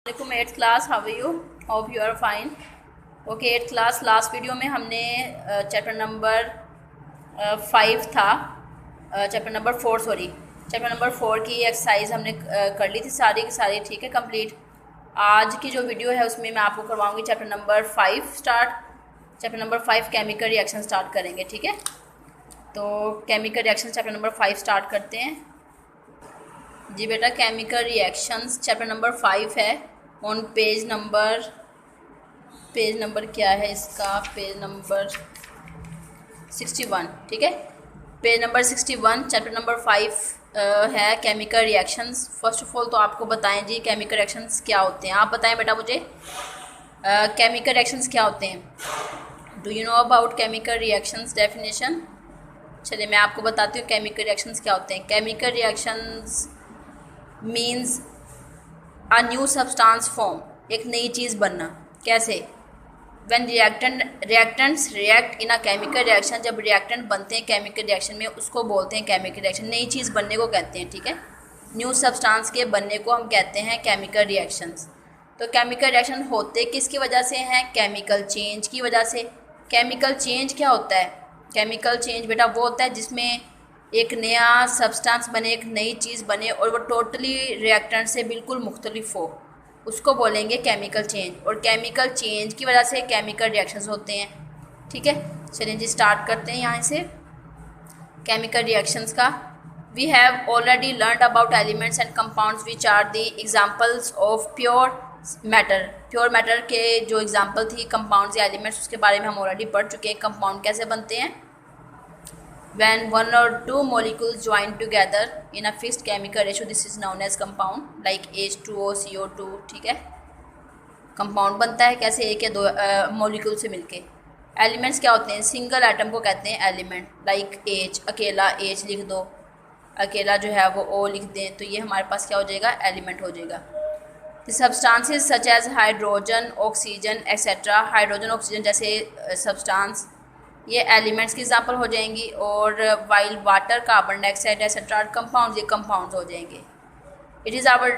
Assalamualaikum 8th class, how are you? Hope you are fine. Okay 8th class, last video में हमने chapter number 5 था, chapter number 4 sorry chapter number 4 की exercise हमने कर ली थी सारी की सारी, ठीक है, कंप्लीट। आज की जो वीडियो है उसमें मैं आपको करवाऊंगी chapter number 5 start. Chapter number 5 chemical reaction start करेंगे, ठीक है। तो chemical reaction chapter number 5 start करते हैं जी बेटा। केमिकल रिएक्शंस चैप्टर नंबर 5 है ऑन पेज नंबर क्या है इसका, पेज नंबर 61, ठीक है। पेज नंबर 61 चैप्टर नंबर 5 है chemical reactions. First of all तो आपको बताएं जी केमिकल रिएक्शंस क्या होते हैं। आप बताएं बेटा मुझे केमिकल रिएक्शंस क्या होते हैं। Do you know about chemical reactions definition? चलिए मैं आपको बताती हूँ केमिकल रिएक्शंस क्या होते हैं। Chemical reactions means a new substance form, एक नई चीज़ बनना। कैसे? When reactants react in a chemical reaction, जब रिएक्टेंट बनते हैं केमिकल रिएक्शन में उसको बोलते हैं केमिकल रिएक्शन। नई चीज़ बनने को कहते हैं, ठीक है। न्यू सब्सटेंस के बनने को हम कहते हैं केमिकल रिएक्शंस। तो केमिकल रिएक्शन होते किसकी वजह से हैं? केमिकल चेंज की वजह से। केमिकल चेंज क्या होता है? केमिकल चेंज बेटा वो होता है जिसमें एक नया सब्सटेंस बने, एक नई चीज़ बने और वो टोटली रिएक्टेंट से बिल्कुल मुख्तलिफ हो, उसको बोलेंगे केमिकल चेंज। और केमिकल चेंज की वजह से केमिकल रिएक्शंस होते हैं, ठीक है। चलिए जी स्टार्ट करते हैं यहाँ से केमिकल रिएक्शंस का। We have already learned about elements and compounds which are the examples of pure matter. Pure matter के जो एग्जांपल थी कंपाउंड्स या एलिमेंट्स, उसके बारे में हम ऑलरेडी पढ़ चुके हैं। कंपाउंड कैसे बनते हैं? When one or two molecules join together in a fixed chemical ratio, this is known as compound, like H2O, CO2, ठीक है। कंपाउंड बनता है कैसे? एक या दो मॉलिक्यूल से मिलके। एलिमेंट्स क्या होते हैं? सिंगल एटम को कहते हैं एलिमेंट, लाइक H, अकेला H लिख दो, अकेला जो है वो O लिख दें, तो ये हमारे पास क्या हो जाएगा? एलिमेंट हो जाएगा। The substances such as hydrogen, oxygen etcetera. Hydrogen oxygen जैसे सब्सटेंस ये एलिमेंट्स की एग्जांपल हो जाएंगी। और while water, carbon dioxide etcetera compounds, ये कंपाउंड्स हो जाएंगे। It is our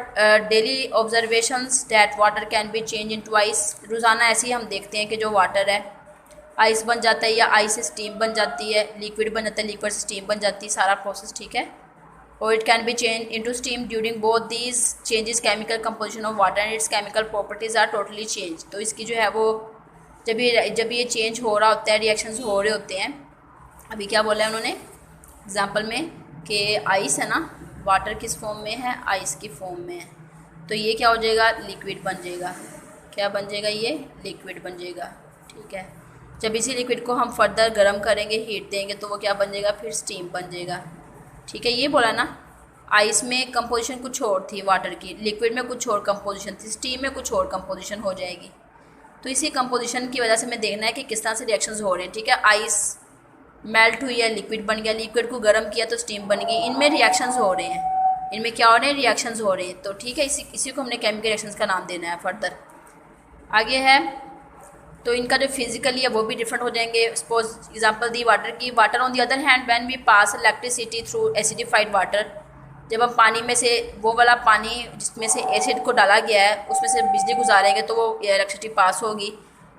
daily observations that water can be change into ice. रोज़ाना ऐसे ही हम देखते हैं कि जो वाटर है आइस बन जाता है, या आइस से स्टीम बन जाती है, लिक्विड बन जाता है, लिक्विड से स्टीम बन जाती है, सारा प्रोसेस, ठीक है। और it can be change into steam during both these changes chemical composition of water and its chemical properties are totally change. तो इसकी जो है वो जब ये चेंज हो रहा होता है, रिएक्शंस हो रहे होते हैं। अभी क्या बोला है उन्होंने एग्जांपल में कि आइस है ना, वाटर किस फॉर्म में है? आइस की फॉर्म में है। तो ये क्या हो जाएगा? लिक्विड बन जाएगा। क्या बन जाएगा? ये लिक्विड बन जाएगा, ठीक है। जब इसी लिक्विड को हम फर्दर गर्म करेंगे, हीट देंगे, तो वो क्या बन जाएगा? फिर स्टीम बन जाएगा, ठीक है। ये बोला ना, आइस में कंपोजिशन कुछ और थी वाटर की, लिक्विड में कुछ और कंपोजिशन थी, स्टीम में कुछ और कंपोजिशन हो जाएगी। तो इसी कंपोजिशन की वजह से हमें देखना है कि किस तरह से रिएक्शंस हो रहे हैं, ठीक है। आइस मेल्ट हुई है, लिक्विड बन गया, लिक्विड को गर्म किया तो स्टीम बन गई। इनमें रिएक्शंस हो रहे हैं, इनमें क्या हो रहे हैं? रिएक्शंस हो रहे हैं। तो ठीक है, इसी को हमने केमिकल रिएक्शंस का नाम देना है फर्दर। आगे है तो इनका जो फिजिकली है वो भी डिफरेंट हो जाएंगे। सपोज एग्जाम्पल दी वाटर की। Water on the other hand when we pass electricity through acidified water, जब हम पानी में से वो वाला पानी जिसमें से एसिड को डाला गया है उसमें से बिजली गुजारेंगे तो वो इलेक्ट्रिसिटी पास होगी।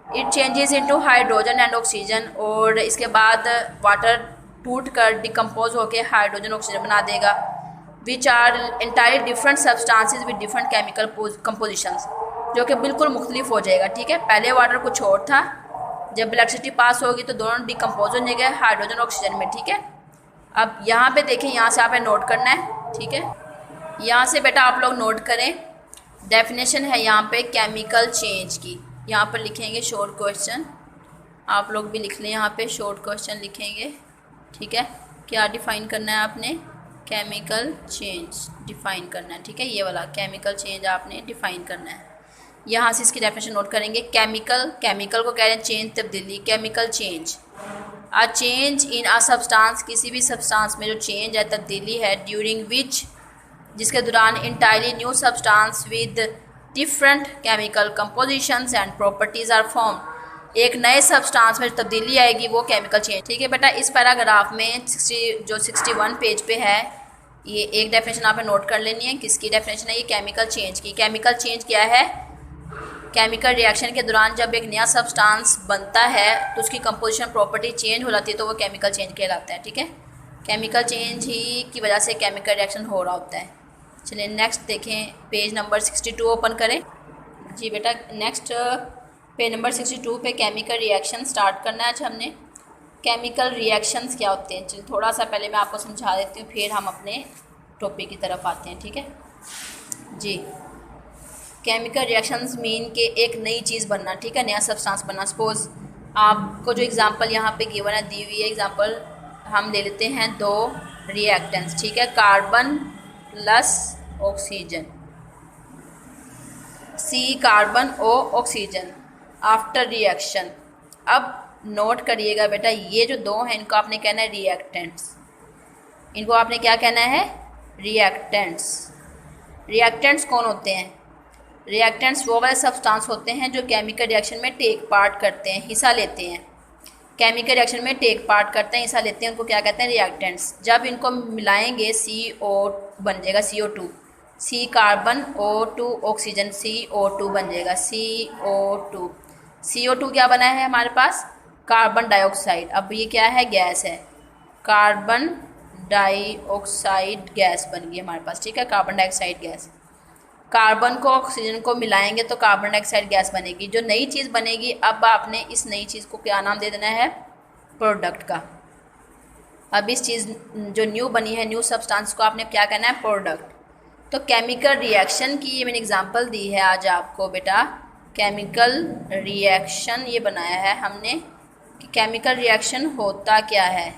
It changes into hydrogen and oxygen, और इसके बाद वाटर टूट कर डिकम्पोज होकर हाइड्रोजन ऑक्सीजन बना देगा। Which are entirely different substances with different chemical compositions, जो कि बिल्कुल मुख्तलिफ हो जाएगा, ठीक है। पहले वाटर कुछ और था, जब इलेक्ट्रिसिटी पास होगी तो दोनों डिकम्पोज हो जाएंगे हाइड्रोजन ऑक्सीजन में, ठीक है। अब यहाँ पे देखें, यहाँ से आपने नोट करना है, ठीक है। यहाँ से बेटा आप लोग नोट करें, डेफिनेशन है यहाँ पे केमिकल चेंज की। यहाँ पर लिखेंगे शॉर्ट क्वेश्चन, आप लोग भी लिख लें, यहाँ पे शॉर्ट क्वेश्चन लिखेंगे, ठीक है। क्या डिफ़ाइन करना है आपने? केमिकल चेंज डिफ़ाइन करना है, ठीक है। ये वाला केमिकल चेंज आपने डिफ़ाइन करना है। यहाँ से इसकी डेफिनेशन नोट करेंगे। केमिकल को कह रहे हैं चेंज, तब्दीली। Chemical change a change in a substance, किसी भी सब्सटेंस में जो चेंज है, तब्दीली है, ड्यूरिंग विच, जिसके दौरान entirely new substance with different chemical compositions and properties are form. एक नए सब्सटेंस में तब्दीली आएगी, वो केमिकल चेंज, ठीक है बेटा। इस पैराग्राफ में 61 पेज पे है ये एक डेफिनेशन आपने नोट कर लेनी है। किसकी डेफिनेशन है ये? केमिकल चेंज की। केमिकल चेंज क्या है? केमिकल रिएक्शन के दौरान जब एक नया सब्सटेंस बनता है तो उसकी कंपोजिशन प्रॉपर्टी चेंज हो जाती है, तो वो केमिकल चेंज कहलाता है। ठीक है, केमिकल चेंज ही की वजह से केमिकल रिएक्शन हो रहा होता है। चलिए नेक्स्ट देखें, पेज नंबर 62 ओपन करें। जी बेटा, नेक्स्ट पेज नंबर 62 पे केमिकल रिएक्शन स्टार्ट करना है। अच्छा, हमने केमिकल रिएक्शंस क्या होते हैं, चलिए थोड़ा सा पहले मैं आपको समझा देती हूँ, फिर हम अपने टॉपिक की तरफ आते हैं। ठीक है जी, केमिकल रिएक्शंस मीन के एक नई चीज़ बनना। ठीक है, नया सब्सटेंस बनना। सपोज आपको जो एग्जांपल यहाँ पे गिवन है, दी हुई है एग्जांपल, हम ले लेते हैं दो रिएक्टेंट्स। ठीक है, कार्बन प्लस ऑक्सीजन, सी कार्बन ओ ऑक्सीजन आफ्टर रिएक्शन। अब नोट करिएगा बेटा, ये जो दो हैं इनको आपने कहना है रिएक्टेंट्स। इनको आपने क्या कहना है? रिएक्टेंट्स। रिएक्टेंट्स कौन होते हैं? रिएक्टेंट्स वो वाले सब्सटेंस होते हैं जो केमिकल रिएक्शन में टेक पार्ट करते हैं, हिस्सा लेते हैं। केमिकल रिएक्शन में टेक पार्ट करते हैं, हिस्सा लेते हैं, उनको क्या कहते हैं? रिएक्टेंट्स। जब इनको मिलाएंगे CO बन जाएगा CO2, सी कार्बन O2 ऑक्सीजन CO2 बन जाएगा CO2। CO2 क्या बना है हमारे पास? Carbon dioxide. अब ये क्या है? गैस है, कार्बन डाइऑक्साइड गैस बन गई हमारे पास। ठीक है, कार्बन डाइऑक्साइड गैस। कार्बन को ऑक्सीजन को मिलाएंगे तो कार्बन डाइऑक्साइड गैस बनेगी। जो नई चीज़ बनेगी, अब आपने इस नई चीज़ को क्या नाम दे देना है? प्रोडक्ट का। अब इस चीज़ जो न्यू बनी है, न्यू सब्सटेंस को आपने क्या कहना है? प्रोडक्ट। तो केमिकल रिएक्शन की ये मैंने एग्जांपल दी है आज आपको बेटा। केमिकल रिएक्शन ये बनाया है हमने कि केमिकल रिएक्शन होता क्या है।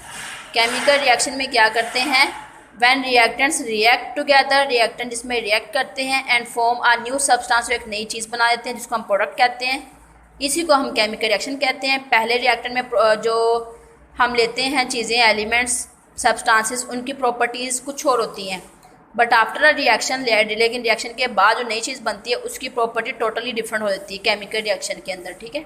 केमिकल रिएक्शन में क्या करते हैं? When reactants react together, reactant जिसमें रिएक्ट करते हैं and form a new substance, एक नई चीज़ बना देते हैं जिसको हम प्रोडक्ट कहते हैं। इसी को हम केमिकल रिएक्शन कहते हैं। पहले रिएक्टेंट में जो हम लेते हैं चीज़ें, एलिमेंट्स, सब्सटेंसेस, उनकी प्रॉपर्टीज़ कुछ और होती हैं, बट आफ्टर अ रिएक्शन, लेकिन रिएक्शन के बाद जो नई चीज़ बनती है उसकी प्रॉपर्टी टोटली डिफरेंट हो जाती है केमिकल रिएक्शन के अंदर। ठीक है,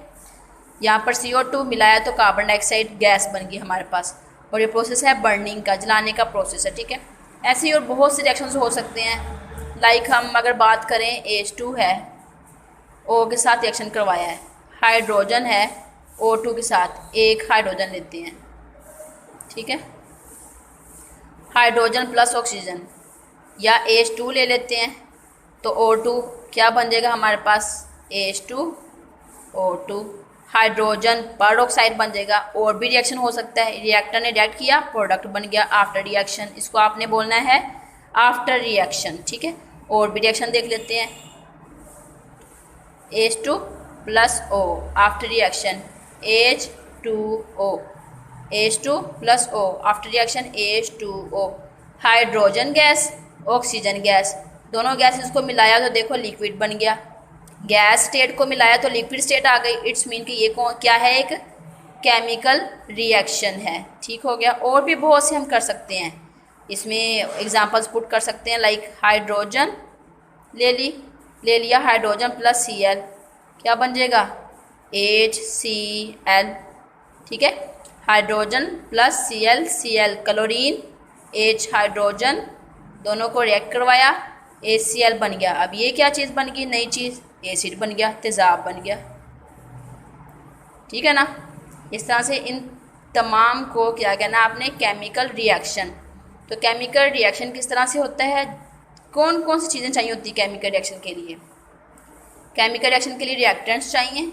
यहाँ पर CO2 मिलाया तो कार्बन डाइऑक्साइड गैस बन गई हमारे पास, और ये प्रोसेस है बर्निंग का, जलाने का प्रोसेस है। ठीक है, ऐसे ही और बहुत से रिएक्शंस हो सकते हैं। लाइक हम अगर बात करें, H2 है, O के साथ रिएक्शन करवाया है, हाइड्रोजन है, O2 के साथ एक हाइड्रोजन लेते हैं। ठीक है, हाइड्रोजन प्लस ऑक्सीजन, या H2 ले लेते हैं तो O2 क्या बन जाएगा हमारे पास? H2O2, हाइड्रोजन पर ऑक्साइड बन जाएगा। और भी रिएक्शन हो सकता है, रिएक्टर ने रिएक्ट किया, प्रोडक्ट बन गया आफ्टर रिएक्शन। इसको आपने बोलना है आफ्टर रिएक्शन। ठीक है, और भी रिएक्शन देख लेते हैं। H2 plus O after reaction H2O, H2 plus O after reaction H2O। Hydrogen gas, oxygen gas, दोनों गैसेस को मिलाया तो देखो लिक्विड बन गया। गैस स्टेट को मिलाया तो लिक्विड स्टेट आ गई। इट्स मीन कि ये क्या है? एक केमिकल रिएक्शन है। ठीक हो गया। और भी बहुत से हम कर सकते हैं, इसमें एग्जांपल्स पुट कर सकते हैं। लाइक हाइड्रोजन ले लिया, हाइड्रोजन प्लस Cl क्या बन जाएगा? HCl। ठीक है, hydrogen plus Cl chlorine, H hydrogen, दोनों को रिएक्ट करवाया, HCl बन गया। अब ये क्या चीज़ बन गई? नई चीज़, एसिड बन गया, तेज़ाब बन गया। ठीक है ना। इस तरह से इन तमाम को क्या कहना आपने? Chemical reaction. तो केमिकल रिएक्शन किस तरह से होता है? कौन कौन सी चीज़ें चाहिए होती है केमिकल रिएक्शन के लिए? केमिकल रिएक्शन के लिए रिएक्टेंट्स चाहिए।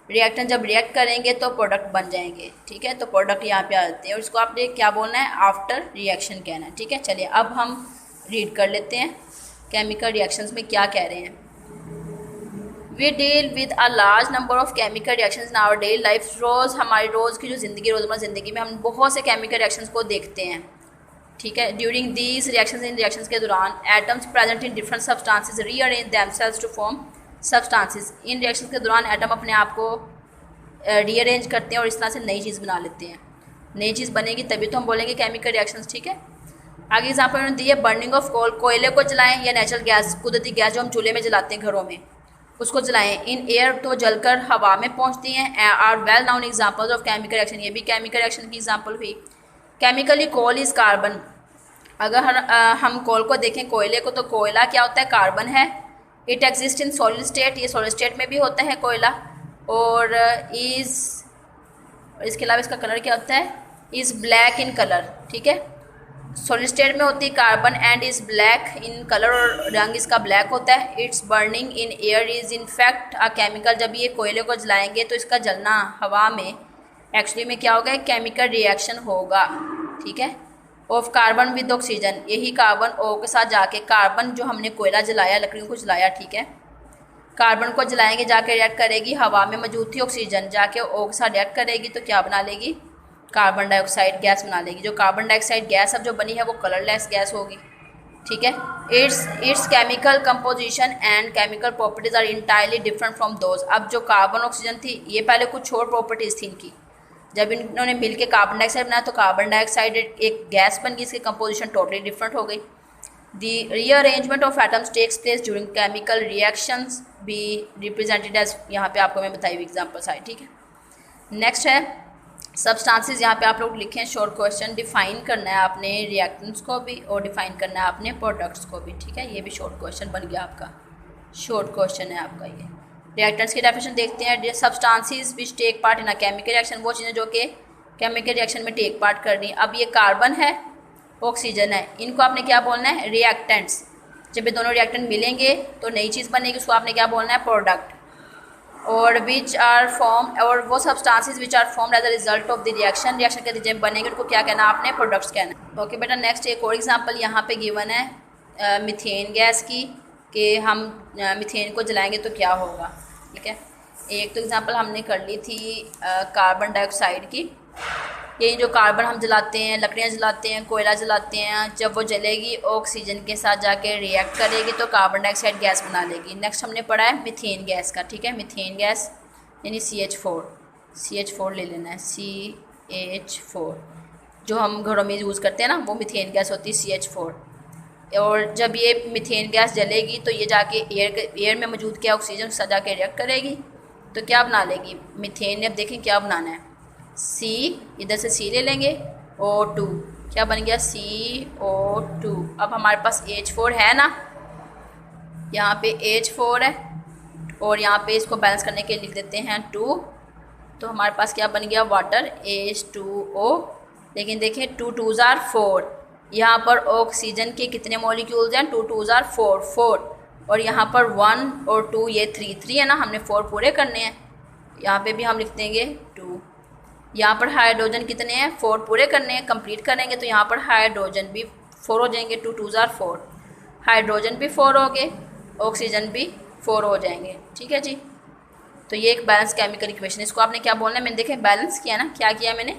रिएक्टेंट जब रिएक्ट करेंगे तो प्रोडक्ट बन जाएंगे। ठीक है, तो प्रोडक्ट यहाँ पे आ जाते हैं और इसको आपने क्या बोलना है? आफ्टर रिएक्शन कहना है। ठीक है, चलिए अब हम रीड कर लेते हैं केमिकल रिएक्शंस में क्या कह रहे हैं। We deal with a large number of chemical reactions in our daily life. रोज़ हमारी रोज़ की जो ज़िंदगी, रोज़मर्रा ज़िंदगी में हम बहुत से केमिकल रिएक्शंस को देखते हैं। ठीक है, ड्यूरिंग दीज रिएक्शंस, इन रिएक्शंस के दौरान atoms present in different substances rearrange themselves to form substances. इन रिएक्शंस के दौरान एटम अपने आप को रीअरेंज करते हैं और इस तरह से नई चीज़ बना लेते हैं। नई चीज़ बनेगी तभी तो हम बोलेंगे केमिकल रिएक्शंस। ठीक है, आगे एग्जाम्पल उन्होंने दी है बर्निंग ऑफ कोल। कोयले को जलाएं या नेचुरल गैस, कुदरती गैस जो हम चूल्हे में जलाते हैं घरों में, उसको जलाएं। इन एयर तो जलकर हवा में पहुंचती हैं। Are well known examples of chemical reaction, ये भी केमिकल रिएक्शन की एग्जाम्पल हुई। केमिकली कोल इज कार्बन, अगर हम कोल को देखें, कोयले को, तो कोयला क्या होता है? कार्बन है। It exist in solid state, ये सॉलिड स्टेट में भी होता है कोयला। और इसके अलावा इसका कलर क्या होता है? इज़ ब्लैक इन कलर, ठीक है। सॉलिड स्टेट में होती है carbon and is black in colour, और रंग इसका ब्लैक होता है। It's burning in air is in fact a chemical, जब ये कोयले को जलाएंगे तो इसका जलना हवा में एक्चुअली में क्या होगा? केमिकल रिएक्शन होगा, ठीक है। ऑफ कार्बन विद ऑक्सीजन, यही कार्बन ओ के साथ जाके, कार्बन जो हमने कोयला जलाया, लकड़ियों को जलाया, ठीक है, कार्बन को जलाएंगे, जाके रिएक्ट करेगी, हवा में मौजूद थी ऑक्सीजन, जाके ओ के साथ रिएक्ट करेगी तो क्या बना लेगी? कार्बन डाइऑक्साइड गैस बना लेगी। जो कार्बन डाइऑक्साइड गैस अब जो बनी है वो कलरलेस गैस होगी, ठीक है। Its chemical composition and chemical properties are entirely different from those. अब जो कार्बन ऑक्सीजन थी, ये पहले कुछ और प्रॉपर्टीज़ थी इनकी, जब इन्होंने मिलकर कार्बन डाइऑक्साइड बनाया तो कार्बन डाइऑक्साइड एक गैस बन गई, इसकी कंपोजिशन टोटली डिफरेंट हो गई। The rearrangement of atoms takes place during chemical reactions be represented as, यहाँ पे आपको मैं बताई हुई एग्जाम्पल्स आई, ठीक है। नेक्स्ट है सब्सटेंसेस, यहाँ पे आप लोग लिखें शॉर्ट क्वेश्चन, डिफाइन करना है आपने रिएक्टेंट्स को भी और डिफाइन करना है आपने प्रोडक्ट्स को भी, ठीक है। ये भी शॉर्ट क्वेश्चन बन गया आपका, शॉर्ट क्वेश्चन है आपका ये। रिएक्टेंट्स की डेफिनेशन देखते हैं। Substances which take part in a chemical reaction, वो चीज़ें जो कि केमिकल रिएक्शन में टेक पार्ट कर रही हैं। अब ये कार्बन है, ऑक्सीजन है, इनको आपने क्या बोलना है? रिएक्टेंट्स। जब ये दोनों रिएक्टेंट मिलेंगे तो नई चीज़ बनेगी, उसको आपने क्या बोलना है? प्रोडक्ट। और विच आर फॉर्म, और वो substances which are form as a result of the reaction, reaction के जब बनेंगे उनको क्या कहना? आपने प्रोडक्ट्स कहना। ओके बेटा, नेक्स्ट एक और एग्जांपल यहाँ पे गिवन है मीथेन गैस की, कि हम मीथेन को जलाएंगे तो क्या होगा, ठीक है। एक तो एग्जांपल हमने कर ली थी कार्बन डाइऑक्साइड की। ये जो कार्बन हम जलाते हैं, लकड़ियाँ जलाते हैं, कोयला जलाते हैं, जब वो जलेगी ऑक्सीजन के साथ जाके रिएक्ट करेगी तो कार्बन डाइऑक्साइड गैस बना लेगी। नेक्स्ट हमने पढ़ा है मीथेन गैस का, ठीक है। मीथेन गैस यानी CH4 ले लेना है, CH4 जो हम घरों में यूज़ करते हैं ना, वो मीथेन गैस होती है CH4। और जब ये मीथेन गैस जलेगी तो ये जाके एयर में मौजूद क्या ऑक्सीजन के साथ जाके रिएक्ट करेगी तो क्या बना लेगी? मीथेन। अब देखें क्या बनाना है, C, इधर से C ले लेंगे, O2, क्या बन गया? CO2। अब हमारे पास H4 है ना, यहाँ पे H4 है और यहाँ पे इसको बैलेंस करने के लिए लिख देते हैं 2, तो हमारे पास क्या बन गया? Water, H2O। लेकिन देखिए 2 2s are 4, यहाँ पर ऑक्सीजन के कितने मॉलिक्यूल्स हैं? 2 2s are 4, और यहाँ पर 1 और 2, ये 3 है ना, हमने 4 पूरे करने हैं। यहाँ पे भी हम लिख देंगे 2। यहाँ पर हाइड्रोजन कितने हैं? 4 पूरे करने हैं, कंप्लीट करेंगे तो यहाँ पर हाइड्रोजन भी 4 हो जाएंगे, 2 2s are 4, हाइड्रोजन भी 4 हो गए, ऑक्सीजन भी 4 हो जाएंगे, ठीक है जी। तो ये एक बैलेंस केमिकल इक्वेशन, इसको आपने क्या बोलना है? मैंने देखे बैलेंस किया ना, क्या किया मैंने?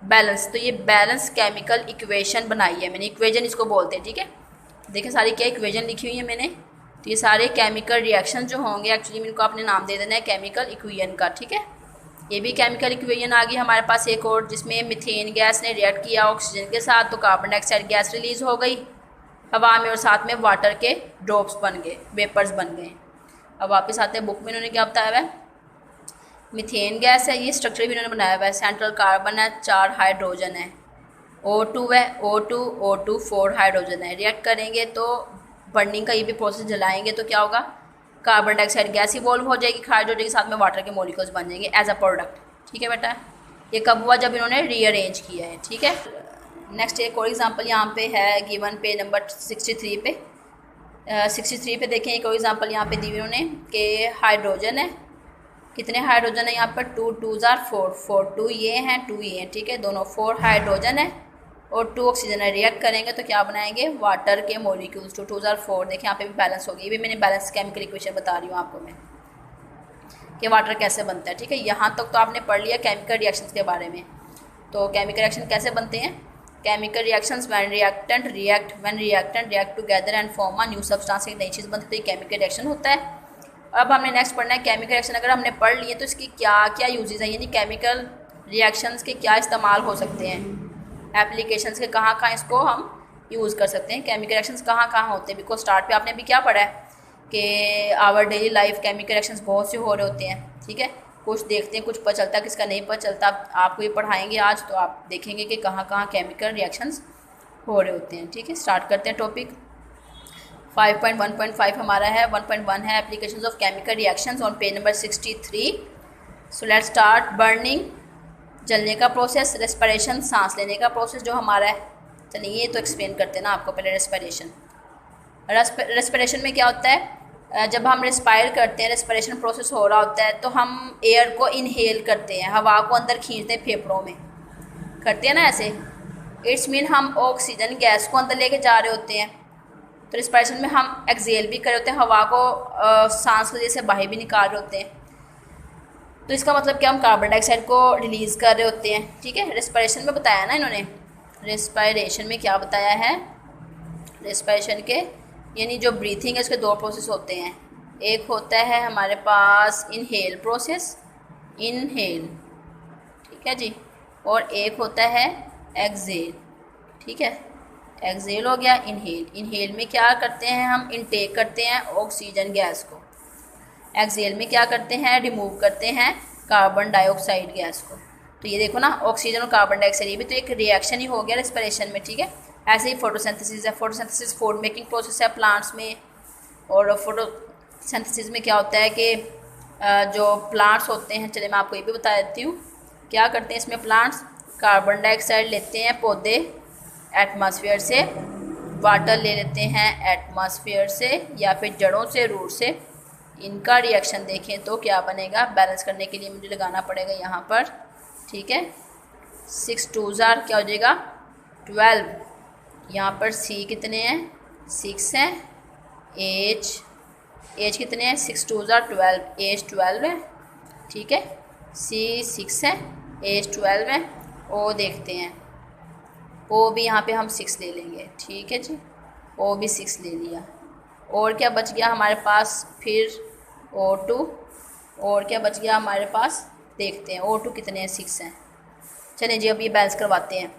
बैलेंस। तो ये बैलेंस केमिकल इक्वेशन बनाई है मैंने, इक्वेशन इसको बोलते हैं, ठीक है। देखें सारी क्या इक्वेशन लिखी हुई है मैंने, तो ये सारे केमिकल रिएक्शन जो होंगे एक्चुअली में इनको आपने नाम दे देना है केमिकल इक्वेशन का, ठीक है। ये भी केमिकल इक्वेशन आ गई हमारे पास एक और, जिसमें मीथेन गैस ने रिएक्ट किया ऑक्सीजन के साथ तो कार्बन डाइऑक्साइड गैस रिलीज़ हो गई हवा में और साथ में वाटर के ड्रॉप्स बन गए, वेपर्स बन गए। अब वापस आते हैं बुक में, इन्होंने क्या बताया हुआ है? मीथेन गैस है, ये स्ट्रक्चर भी इन्होंने बनाया हुआ है। सेंट्रल कार्बन है, 4 हाइड्रोजन है, O2 है, O2 4 हाइड्रोजन है। रिएक्ट करेंगे तो बर्निंग का ये भी प्रोसेस, जलाएंगे तो क्या होगा? कार्बन डाइऑक्साइड गैस इवॉल्व हो जाएगी हाइड्रोजन के साथ में, वाटर के मॉलिक्यूल्स बन जाएंगे एज अ प्रोडक्ट, ठीक है बेटा। ये कब हुआ? जब इन्होंने रीअरेंज किया है, ठीक है। नेक्स्ट एक और एग्जांपल यहाँ पे है गिवन पेज नंबर 63 पे। 63 पे देखें एक और एग्जांपल यहाँ पे दी हुई उन्होंने कि हाइड्रोजन है, कितने हाइड्रोजन है यहाँ पर? 2 2s are 4, 2 ये हैं 2 ये हैं, ठीक है। दोनों 4 हाइड्रोजन है और 2 ऑक्सीजन है। रिएक्ट करेंगे तो क्या बनाएंगे? वाटर के मॉलिक्यूल्स, 2 2s are 4। देखिए यहाँ पे भी बैलेंस होगी, ये भी मैंने बैलेंस केमिकल इक्वेशन बता रही हूँ आपको मैं कि वाटर कैसे बनता है, ठीक है। यहाँ तक तो आपने पढ़ लिया केमिकल रिएक्शंस के बारे में। तो केमिकल रिएक्शन कैसे बनते हैं? Chemical reactions when reactant react together and form a new substance, एक नई चीज़ बनती है तो ये केमिकल रिएक्शन होता है। अब हमने नेक्स्ट पढ़ना है केमिकल रिएक्शन। अगर हमने पढ़ लिए तो इसकी क्या क्या यूजेस हैं, यानी केमिकल रिएक्शंस के क्या इस्तेमाल हो सकते हैं, एप्लीकेशंस के कहाँ कहाँ इसको हम यूज़ कर सकते हैं, केमिकल रिएक्शंस कहाँ कहाँ होते हैं। बिकॉज स्टार्ट पे आपने भी क्या पढ़ा है कि our daily life chemical reactions बहुत से हो रहे होते हैं, ठीक है। कुछ देखते हैं, कुछ पता चलता है, किसका नहीं पता चलता। आपको ये पढ़ाएंगे आज तो आप देखेंगे कि कहाँ कहाँ केमिकल रिएक्शंस हो रहे होते हैं। ठीक है, स्टार्ट करते हैं टॉपिक। 5.1.5 हमारा है, 1.1 है applications of chemical reactions on page number 63। So let's start. Burning, जलने का प्रोसेस। रेस्पिरेशन, सांस लेने का प्रोसेस जो हमारा है। चलिए ये तो एक्सप्लेन करते हैं ना आपको पहले। रेस्पिरेशन में क्या होता है, जब हम रेस्पायर करते हैं, रेस्पिरेशन प्रोसेस हो रहा होता है तो हम एयर को इनहेल करते हैं, हवा को अंदर खींचते हैं, फेफड़ों में करते हैं ना ऐसे। इट्स मीन हम ऑक्सीजन गैस को अंदर लेके जा रहे होते हैं। तो रेस्पिरेशन में हम एक्सहेल भी कर रहे होते हैं, हवा को सांस की वजह से बाहर भी निकाल रहे होते हैं। तो इसका मतलब क्या, हम कार्बन डाइऑक्साइड को रिलीज़ कर रहे होते हैं। ठीक है, रेस्पिरेशन में बताया ना इन्होंने। रेस्पिरेशन में क्या बताया है, रेस्पिरेशन के यानी जो ब्रीथिंग है उसके दो प्रोसेस होते हैं। एक होता है हमारे पास इनहेल प्रोसेस, इनहेल, ठीक है जी, और एक होता है एक्सहेल। ठीक है, एक्सहेल हो गया, इनहेल। इनहेल में क्या करते हैं, हम इनटेक करते हैं ऑक्सीजन गैस को। एक्सहेल में क्या करते हैं, रिमूव करते हैं कार्बन डाइऑक्साइड गैस को। तो ये देखो ना, ऑक्सीजन और कार्बन डाइऑक्साइड, ये भी तो एक रिएक्शन ही हो गया रेस्पिरेशन में। ठीक है, ऐसे ही फोटोसिंथेसिस है। फोटोसिंथेसिस फूड मेकिंग प्रोसेस है प्लांट्स में। और फोटोसिंथेसिस में क्या होता है कि जो प्लांट्स होते हैं, चलिए मैं आपको ये भी बता देती हूँ क्या करते हैं इसमें। प्लांट्स कार्बन डाइऑक्साइड लेते हैं पौधे एटमॉस्फेयर से, वाटर ले लेते हैं एटमॉस्फेयर से या फिर जड़ों से, रूट से। इनका रिएक्शन देखें तो क्या बनेगा, बैलेंस करने के लिए मुझे लगाना पड़ेगा यहाँ पर। ठीक है, 6 2 क्या हो जाएगा 12। यहाँ पर C कितने हैं, 6 हैं। H कितने हैं, 6 2 12, H 12 है। ठीक है, C 6 है, H 12 है। O देखते हैं, O भी यहाँ पे हम 6 ले लेंगे। ठीक है जी, O भी 6 ले लिया। और क्या बच गया हमारे पास फिर, O2। और क्या बच गया हमारे पास, देखते हैं O2 कितने हैं, 6 हैं। चलिए जी अब ये बैलेंस करवाते हैं।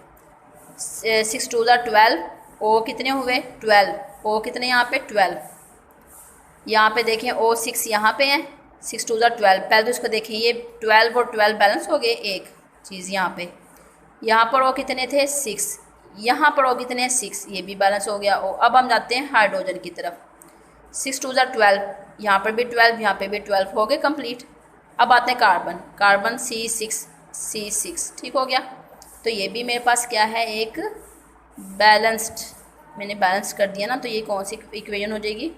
6 2 12, O कितने हुए 12, O कितने यहाँ पे 12। यहाँ पे देखें O6 यहाँ पे हैं, 6 2 12। पहले तो इसको देखें, ये 12 और 12 बैलेंस हो गए एक चीज़ यहाँ पे। यहाँ पर O कितने थे 6, यहाँ पर O कितने 6, ये भी बैलेंस हो गया O। अब हम जाते हैं हाइड्रोजन की तरफ। 6 2 12, यहाँ पर भी 12, यहाँ पे भी 12, हो गए कंप्लीट। अब आते हैं कार्बन। Carbon C6। ठीक हो गया। तो ये भी मेरे पास क्या है, एक बैलेंस्ड, मैंने बैलेंस कर दिया ना, तो ये कौन सी इक्वेशन हो जाएगी,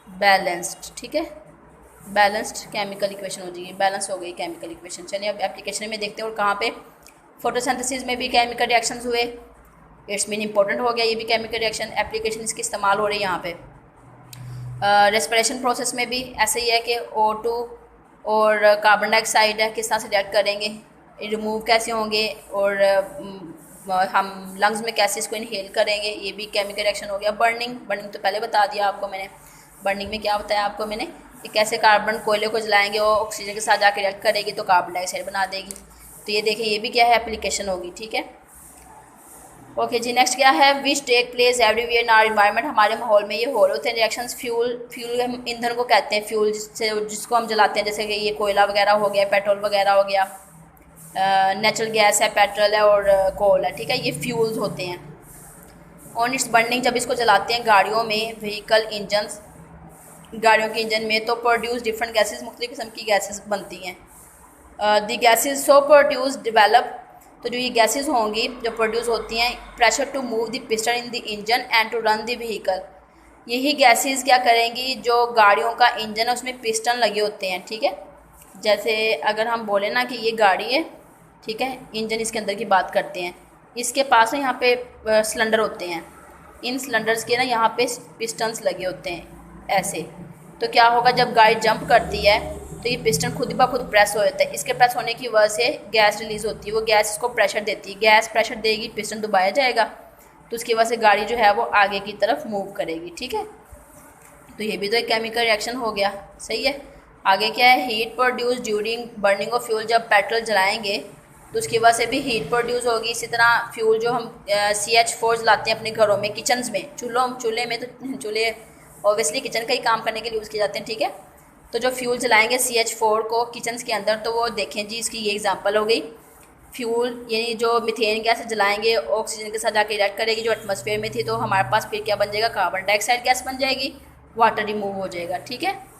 बैलेंस्ड। ठीक है, बैलेंस्ड केमिकल इक्वेशन हो जाएगी, बैलेंस हो गई केमिकल इक्वेशन। चलिए अब एप्लीकेशन में देखते हैं। और कहाँ पे, फोटोसिंथेसिस में भी केमिकल रिएक्शंस हुए। इट्स मीन इंपॉर्टेंट हो गया ये भी केमिकल रिएक्शन। एप्लीकेशन इसकी इस्तेमाल हो रही है यहाँ पे। रेस्पिरेशन प्रोसेस में भी ऐसे ही है कि O2 और कार्बन डाइऑक्साइड है, किस तरह से रिएक्ट करेंगे, रिमूव कैसे होंगे, और हम लंग्स में कैसे इसको इनहेल करेंगे, ये भी केमिकल रिएक्शन हो गया। बर्निंग तो पहले बता दिया आपको मैंने। बर्निंग में क्या बताया आपको मैंने, कि कैसे कार्बन कोयले को जलाएंगे, वो ऑक्सीजन के साथ जाकर रिएक्ट करेगी तो कार्बन डाइऑक्साइड बना देगी। तो ये देखिए, ये भी क्या है, एप्लीकेशन होगी। ठीक है, ओके जी। नेक्स्ट क्या है, which take place everywhere in our environment, हमारे माहौल में ये हो रहे होते हैं रिएक्शंस। फ्यूल हम ईंधन को कहते हैं, फ्यूल जिसको हम जलाते हैं, जैसे कि ये कोयला वगैरह हो गया, पेट्रोल वगैरह हो गया, नेचुरल गैस है, पेट्रोल है और कोल है। ठीक है, ये फ्यूल्स होते हैं। ऑन इट्स बर्निंग, जब इसको जलाते हैं गाड़ियों में, व्हीकल इंजन्स, गाड़ियों के इंजन में, तो प्रोड्यूस डिफरेंट गैसेज, मुख्तलिफ किस्म की गैसेज बनती हैं। The gases so produce develop, तो जो ये गैसेज होंगी जो प्रोड्यूस होती हैं, pressure to move the piston in the engine and to run the vehicle. यही गैसेज क्या करेंगी, जो गाड़ियों का इंजन है उसमें पिस्टन लगे होते हैं। ठीक है, जैसे अगर हम बोले ना कि ये गाड़ी है, ठीक है, इंजन इसके अंदर की बात करते हैं, इसके पास ना यहाँ पे सिलेंडर होते हैं, इन सिलेंडर्स के ना यहाँ पे पिस्टन्स लगे होते हैं ऐसे। तो क्या होगा, जब गाड़ी जंप करती है तो ये पिस्टन खुद ब खुद प्रेस हो जाता है। इसके प्रेस होने की वजह से गैस रिलीज़ होती है, वो गैस इसको प्रेशर देती है, गैस प्रेशर देगी, पिस्टन दबाया जाएगा, तो उसकी वजह से गाड़ी जो है वो आगे की तरफ मूव करेगी। ठीक है, तो ये भी तो एक केमिकल रिएक्शन हो गया, सही है। आगे क्या है, heat produce during burning of fuel, जब पेट्रोल जलाएंगे तो उसकी वजह से भी हीट प्रोड्यूस होगी। इसी तरह फ्यूल जो हम CH4 जलाते हैं अपने घरों में, किचन्स में, चूल्हे में, तो चूल्हे ऑब्वियसली किचन का ही काम करने के लिए यूज़ किए जाते हैं। ठीक है, तो जो फ्यूल जलाएंगे CH4 को किचन्स के अंदर, तो वो देखें जी, इसकी ये एग्जांपल हो गई फ्यूल यानी जो मीथेन गैस जलाएंगे ऑक्सीजन के साथ जाके रिएक्ट करेगी जो एटमॉस्फेयर में थी, तो हमारे पास फिर क्या बन जाएगा, कार्बन डाइऑक्साइड गैस बन जाएगी, वाटर रिमूव हो जाएगा। ठीक है।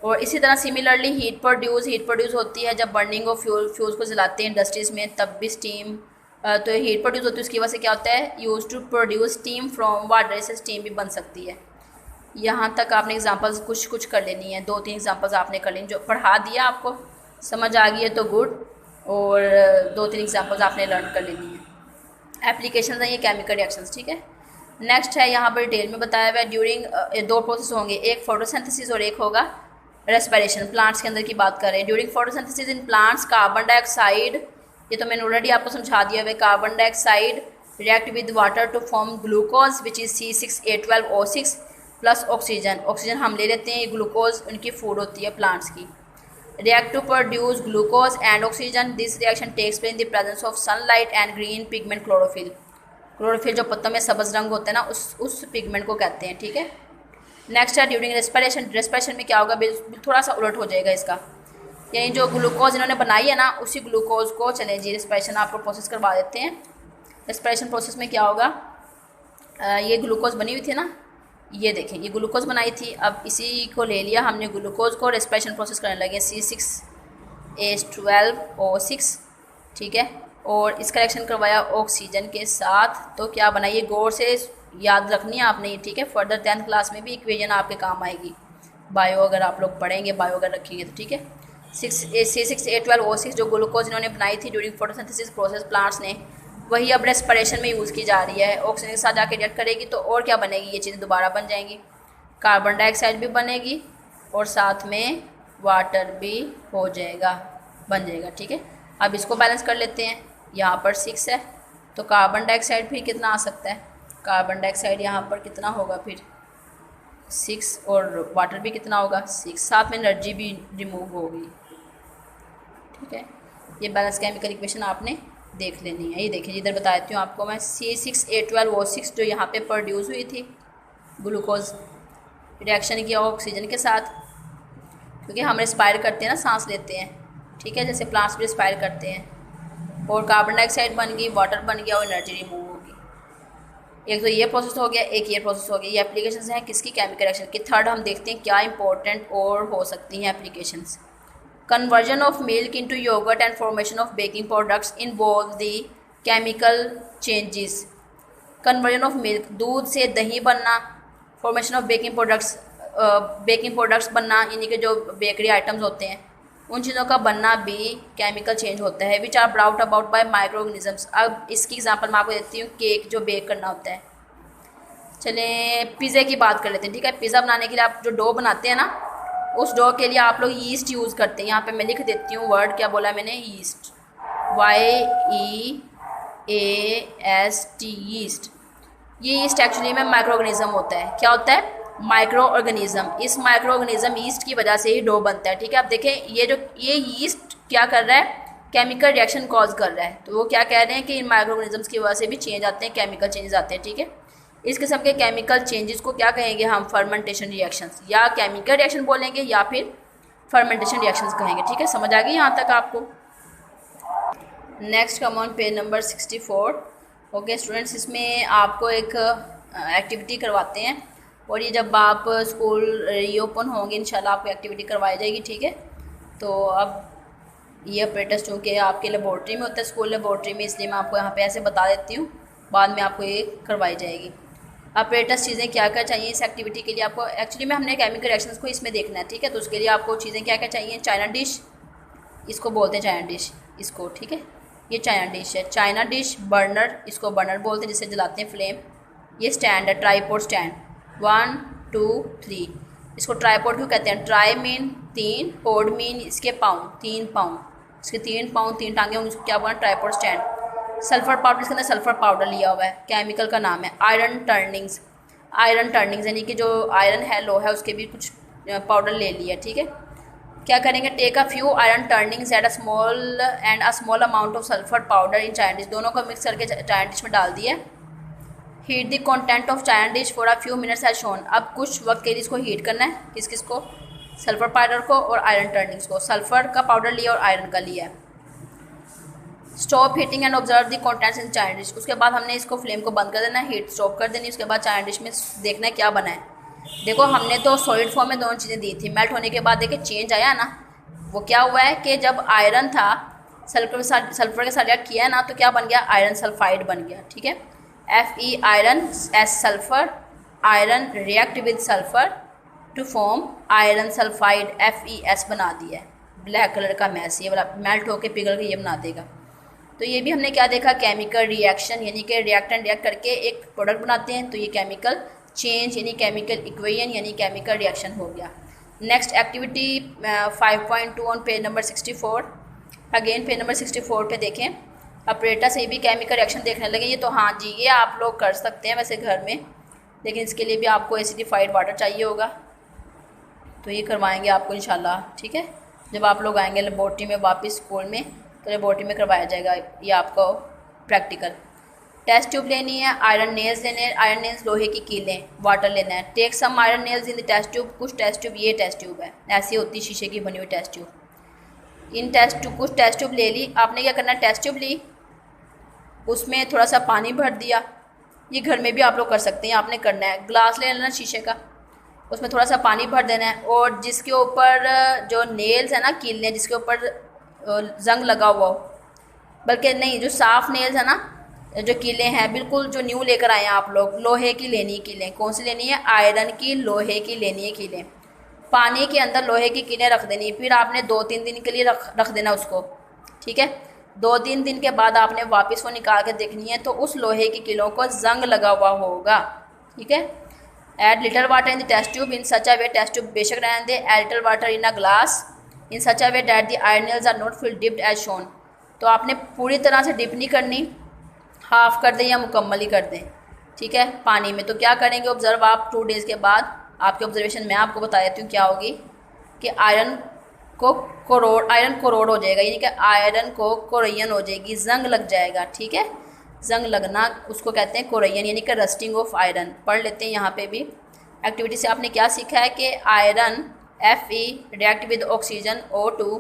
और इसी तरह सिमिलरली हीट प्रोड्यूस होती है जब बर्निंग ऑफ फ्यूल्स को जलाते हैं इंडस्ट्रीज़ में, तब भी स्टीम तो हीट प्रोड्यूस होती है। उसकी वजह से क्या होता है, use to produce steam from water, से स्टीम भी बन सकती है। यहाँ तक आपने एग्जांपल्स कुछ कुछ कर लेनी है, 2-3 एग्जांपल्स आपने कर लेनी, जो पढ़ा दिया आपको समझ आ गई है तो गुड, और 2-3 एग्जांपल्स आपने लर्न कर लेनी है। एप्लीकेशंस हैं ये केमिकल रिएक्शंस। ठीक है। नेक्स्ट है यहाँ पर डिटेल में बताया हुआ है, ड्यूरिंग 2 प्रोसेस होंगे, एक फोटोसिंथेसिस और एक होगा रेस्पिरेशन। प्लांट्स के अंदर की बात कर रहे हैं। During photosynthesis in plants carbon dioxide, ये तो मैंने ऑलरेडी आपको समझा दिया है, carbon dioxide react with water to form glucose which is C6H12O6 plus oxygen. Oxygen हम ले लेते हैं, ये ग्लूकोज उनकी फूड होती है प्लांट्स की। React to produce glucose and oxygen, this reaction takes place in the presence of sunlight and green pigment chlorophyll. Chlorophyll जो पत्तों में सब्ज रंग होता है ना, उस पिगमेंट को कहते हैं। ठीक है। नेक्स्ट है ड्यूरिंग रेस्पिरेशन में क्या होगा, थोड़ा सा उलट हो जाएगा इसका, यानी जो ग्लूकोज इन्होंने बनाई है ना, उसी ग्लूकोज को चलें जी रेस्पिरेशन आपको प्रोसेस करवा देते हैं। रेस्पिरेशन प्रोसेस में क्या होगा, ये ग्लूकोज बनी हुई थी ना, ये देखें ये ग्लूकोज बनाई थी, अब इसी को ले लिया हमने, ग्लूकोज को रेस्पिरेशन प्रोसेस करने लगे C6H12O6। ठीक है। और इसका रिएक्शन करवाया ऑक्सीजन के साथ, तो क्या बनाइए, गौर से याद रखनी है आपने। ठीक है। फर्दर 10th क्लास में भी इक्वेशन आपके काम आएगी, बायो अगर आप लोग पढ़ेंगे, बायो अगर रखेंगे तो। ठीक है। C6H12O6 जो ग्लूकोज इन्होंने बनाई थी ड्यूरिंग फोटोसिंथेसिस प्रोसेस प्लांट्स ने, वही अब रेस्पिरेशन में यूज़ की जा रही है। ऑक्सीजन के साथ जाके रिएक्ट करेगी तो और क्या बनेगी, ये चीज़ें दोबारा बन जाएंगी, कार्बन डाइऑक्साइड भी बनेगी और साथ में वाटर भी हो जाएगा, बन जाएगा। ठीक है। अब इसको बैलेंस कर लेते हैं, यहाँ पर 6 है तो कार्बन डाइऑक्साइड फिर कितना आ सकता है, कार्बन डाइऑक्साइड यहाँ पर कितना होगा फिर 6, और वाटर भी कितना होगा 6, साथ में एनर्जी भी रिमूव होगी। ठीक है। ये बैलेंस केमिकल इक्वेशन आपने देख लेनी है। ये देखिए इधर बता देती हूँ आपको मैं, C6H12O6 जो यहाँ पे प्रोड्यूस हुई थी, ग्लूकोज रिएक्शन किया ऑक्सीजन के साथ, क्योंकि हम रिस्पायर करते हैं ना, सांस लेते हैं। ठीक है। जैसे प्लांट्स भी रिस्पायर करते हैं, और कार्बन डाइऑक्साइड बन गई, वाटर बन गया और एनर्जी रिमूव होगी। एक तो ये प्रोसेस हो गया, एक ये प्रोसेस हो गया। ये एप्लीकेशंस हैं किसकी, केमिकल रिएक्शन की। थर्ड हम देखते हैं क्या इंपॉर्टेंट और हो सकती हैं applications. Conversion of milk into yoghurt and formation of baking products involve the chemical changes. Conversion of milk, दूध से दही बनना, फॉर्मेशन ऑफ बेकिंग प्रोडक्ट्स बनना, यानी कि जो बेकरी आइटम्स होते हैं उन चीज़ों का बनना भी केमिकल चेंज होता है, which are brought about by micro organisms. अब इसकी एग्जांपल मैं आपको देती हूँ, केक जो बेक करना होता है। चलें पिज़्ज़े की बात कर लेते हैं। ठीक है। पिज़्ज़ा बनाने के लिए आप जो डो बनाते हैं ना, उस डो के लिए आप लोग ईस्ट यूज़ करते हैं। यहाँ पे मैं लिख देती हूँ वर्ड, क्या बोला मैंने, ईस्ट, YEAST, ईस्ट। ये ईस्ट एक्चुअली में माइक्रो ऑर्गेनिज्म होता है। क्या होता है, माइक्रो ऑर्गेनिज्म। इस माइक्रो ऑर्गेनिज्म ईस्ट की वजह से ही डो बनता है। ठीक है। अब देखें ये ईस्ट क्या कर रहा है, केमिकल रिएक्शन कॉज कर रहा है, तो वो क्या कह रहे हैं कि इन माइक्रो ऑर्गेनिजम्स की वजह से भी चेंज आते हैं, केमिकल चेंजेस आते हैं। ठीक है। इस किस्म के केमिकल चेंजेस को क्या कहेंगे हम, फर्मेंटेशन रिएक्शंस, या केमिकल रिएक्शन बोलेंगे या फिर फर्मेंटेशन रिएक्शंस कहेंगे। ठीक है। समझ आ गई यहाँ तक आपको। Next come on page number 64। Okay students, इसमें आपको एक एक्टिविटी करवाते हैं, और ये जब आप स्कूल रीओपन होंगे इंशाल्लाह आपको एक्टिविटी करवाई जाएगी। ठीक है। तो अब ये ऑपरेटर्स चूँकि आपके लेबॉर्ट्री में होता है, स्कूल लेबॉर्ट्री में, इसलिए मैं आपको यहाँ पे ऐसे बता देती हूँ, बाद में आपको ये करवाई जाएगी। ऑपरेटर्स चीज़ें क्या क्या चाहिए इस एक्टिविटी के लिए आपको, एक्चुअली में हमने केमिकल रिएक्शंस को इसमें देखना है। ठीक है। तो उसके लिए आपको चीज़ें क्या क्या चाहिए, चाइना डिश, इसको बोलते हैं चाइना डिश इसको। ठीक है। ये चाइना डिश है, चाइना डिश। बर्नर, इसको बर्नर बोलते हैं जिससे जलाते हैं फ्लेम। ये स्टैंड है, ट्राईपोड स्टैंड, 1 2 3। इसको ट्राईपोड क्यों कहते हैं, ट्राई मीन 3, पोड मीन इसके पाँव, 3 पाँव, इसके 3 पाँव 3 टांगे होंगे, इसको क्या बोलना, ट्राईपोड स्टैंड। सल्फर पाउडर, इसके अंदर सल्फर पाउडर लिया हुआ है, केमिकल का नाम है। आयरन टर्निंग्स, यानी कि जो आयरन है, लो है, उसके भी कुछ पाउडर ले लिया। ठीक है। क्या करेंगे, take a few iron turnings at a small amount of sulphur powder in china dish, दोनों को मिक्स करके चाइना डिश में डाल दिया। Heat the content of china dish for a few minutes as shown, अब कुछ वक्त के लिए इसको हीट करना है, किसको, सल्फर पाउडर को और आयरन टर्निंग्स को। सल्फर का पाउडर लिया और आयरन का लिया है। Stop heating and observe the contents in china dish. उसके बाद हमने इसको फ्लेम को बंद कर देना है, हीट स्टॉप कर देनी। उसके बाद चाइना डिश में देखना है क्या बना है। देखो हमने तो सॉलिड फॉर्म में दोनों चीज़ें दी थी, मेल्ट होने के बाद देखिए चेंज आया ना। वो क्या हुआ है कि जब आयरन था सल्फर के साथ रिएक्ट किया है ना, तो क्या बन गया, आयरन सल्फाइड बन गया। ठीक है, Fe iron, S sulphur, iron react with sulphur to form iron sulphide, FeS बना दिया है। ब्लैक कलर का मैस ये वाला मेल्ट होकर पिघल के ये बना देगा। तो ये भी हमने क्या देखा, केमिकल रिएक्शन, यानी कि रिएक्टेंट रिएक्ट करके एक प्रोडक्ट बनाते हैं, तो ये केमिकल चेंज यानी केमिकल इक्वेशन यानी केमिकल रिएक्शन हो गया। Next activity 5.2 on page number 64। Again page number 64 पे देखें, ऑपरेटर से भी केमिकल रिएक्शन देखने लगे। ये तो हाँ जी, ये आप लोग कर सकते हैं वैसे घर में, लेकिन इसके लिए भी आपको एसिडिफाइड वाटर चाहिए होगा, तो ये करवाएंगे आपको इंशाल्लाह। ठीक है, जब आप लोग आएंगे लेबोरेटरी में वापस स्कूल में, तो लेबोरेटरी में करवाया जाएगा ये आपको प्रैक्टिकल। टेस्ट ट्यूब लेनी है, आयरन नेल्स लेने हैं, आयरन नेल्स लोहे की कीलें, वाटर लेना है। Take some iron nails in the test tube. कुछ टेस्ट ट्यूब, ये टेस्ट ट्यूब है, ऐसी होती शीशे की बनी हुई टेस्ट ट्यूब। इन टेस्ट ट्यूब, कुछ टेस्ट ट्यूब ले ली आपने, क्या करना है, टेस्ट ट्यूब ली, उसमें थोड़ा सा पानी भर दिया। ये घर में भी आप लोग कर सकते हैं, आपने करना है, ग्लास ले लेना शीशे का, उसमें थोड़ा सा पानी भर देना है, और जिसके ऊपर जो नेल्स है ना, कीलें जिसके ऊपर जंग लगा हुआ हो, बल्कि नहीं, जो साफ़ नेल्स है ना, जो कीलें हैं बिल्कुल जो न्यू लेकर आए हैं आप लोग, लोहे की लेनी है कीलें। कौन सी लेनी है, आयरन की, लोहे की लेनी है कीलें। पानी के अंदर लोहे की कीलें रख देनी, फिर आपने 2-3 दिन के लिए रख देना उसको। ठीक है, 2-3 दिन के बाद आपने वापस वो निकाल के देखनी है, तो उस लोहे की कीलों को जंग लगा हुआ होगा। ठीक है, add little water in the test tube in such a way, test tube बेशक रहने दे, add little water in a glass in such a way that the iron nails are not full dipped as shown. तो आपने पूरी तरह से dip नहीं करनी, हाफ कर दें या मुकम्मल ही कर दें। ठीक है, पानी में। तो क्या करेंगे, ऑब्जर्व आप 2 डेज़ के बाद आपके ऑब्जर्वेशन मैं आपको बता देती हूँ क्या होगी, कि आयरन कोरोड हो जाएगा, यानी कि आयरन को कोरोजन हो जाएगी, जंग लग जाएगा। ठीक है, जंग लगना उसको कहते हैं कोरोजन, यानी कि रस्टिंग ऑफ आयरन। पढ़ लेते हैं यहाँ पे भी। एक्टिविटी से आपने क्या सीखा है कि iron Fe react with oxygen O2,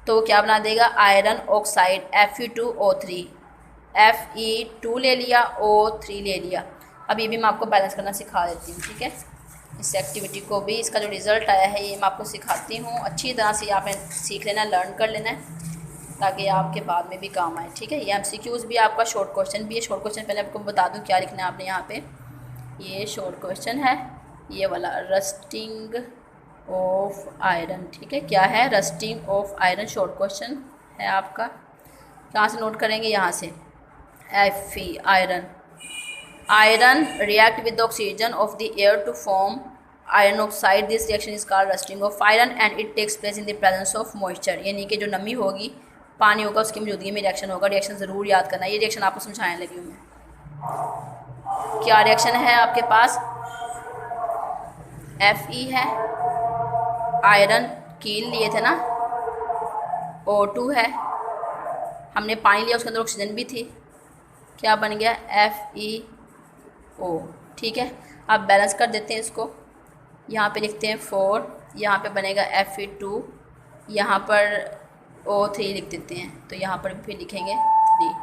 तो क्या बना देगा, आयरन ऑक्साइड Fe2O3, Fe2 ले लिया, O3 ले लिया। अब ये भी मैं आपको बैलेंस करना सिखा देती हूँ। ठीक है, इस एक्टिविटी को भी, इसका जो रिज़ल्ट आया है ये मैं आपको सिखाती हूँ। अच्छी तरह से आपने सीख लेना, लर्न कर लेना है, ताकि आपके बाद में भी काम आए। ठीक है, ये MCQs भी आपका शॉर्ट क्वेश्चन भी है। शॉर्ट क्वेश्चन पहले आपको बता दूँ क्या लिखना है आपने यहाँ पे। ये शॉर्ट क्वेश्चन है, ये वाला, रस्टिंग ऑफ आयरन। ठीक है, क्या है, rusting of iron, short question है आपका। कहाँ से नोट करेंगे, यहाँ से। Fe iron react with oxygen of the air to form iron oxide, this reaction is called rusting of iron and it takes place in the presence of moisture, यानी कि जो नमी होगी, पानी होगा, उसकी मौजूदगी में रिएक्शन होगा। रिएक्शन ज़रूर याद करना, ये रिएक्शन आपको समझाने लगी हूँ मैं। क्या रिएक्शन है आपके पास, Fe है, आयरन कील लिए थे ना, O2 है, हमने पानी लिया, उसके अंदर ऑक्सीजन भी थी, क्या बन गया, FeO। ठीक है, अब बैलेंस कर देते हैं इसको। यहाँ पे लिखते हैं 4, यहाँ पे बनेगा Fe2, यहाँ पर O3 लिख देते हैं, तो यहाँ पर फिर लिखेंगे 3।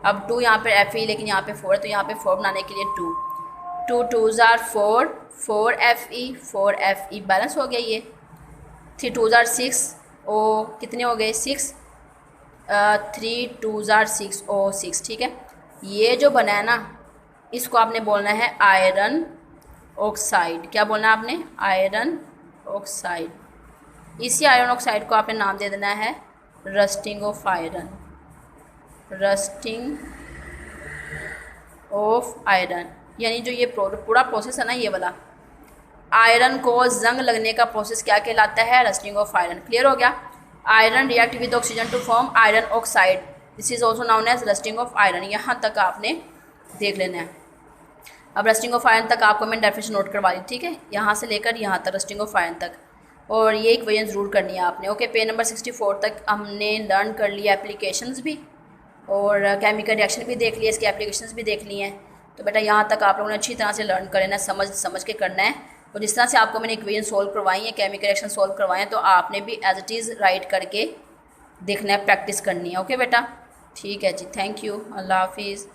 अब 2 यहाँ पर Fe, लेकिन यहाँ पे 4 है, तो यहाँ पे 4 बनाने के लिए 2 2s are 4, 4Fe बैलेंस हो गया ये। 3 2s are 6, O कितने हो गए, 6, 3 2s are 6, O6। ठीक है, ये जो बना है ना, इसको आपने बोलना है आयरन ऑक्साइड। क्या बोलना है आपने, आयरन ऑक्साइड। इसी आयरन ऑक्साइड को आपने नाम दे देना है rusting of iron, rusting of iron, यानी जो ये पूरा प्रोसेस है ना, ये वाला आयरन को जंग लगने का प्रोसेस क्या कहलाता है, रस्टिंग ऑफ आयरन। क्लियर हो गया। Iron react with oxygen to form iron oxide, this is also known as rusting of iron. यहाँ तक आपने देख लेना है। अब रस्टिंग ऑफ आयरन तक आपको मैं डेफिनेशन नोट करवा दी। ठीक है, यहाँ से लेकर यहाँ तक रस्टिंग ऑफ आयरन तक, और ये इक्वेशन ज़रूर करनी है आपने। ओके, पेज नंबर 64 तक हमने लर्न कर लिया एप्लीकेशंस भी, और केमिकल रिएक्शन भी देख लिया, इसके एप्लीकेशंस भी देख लिए हैं। तो बेटा यहाँ तक आप लोगों ने अच्छी तरह से लर्न कर लेना, समझ के करना है। और जिस तरह से आपको मैंने इक्वेशन सोल्व करवाई है, केमिकल रिएक्शन सोल्व करवाए हैं, तो आपने भी एज इट इज़ राइट करके देखना है, प्रैक्टिस करनी है। ओके बेटा, ठीक है जी, थैंक यू, अल्लाह हाफिज़।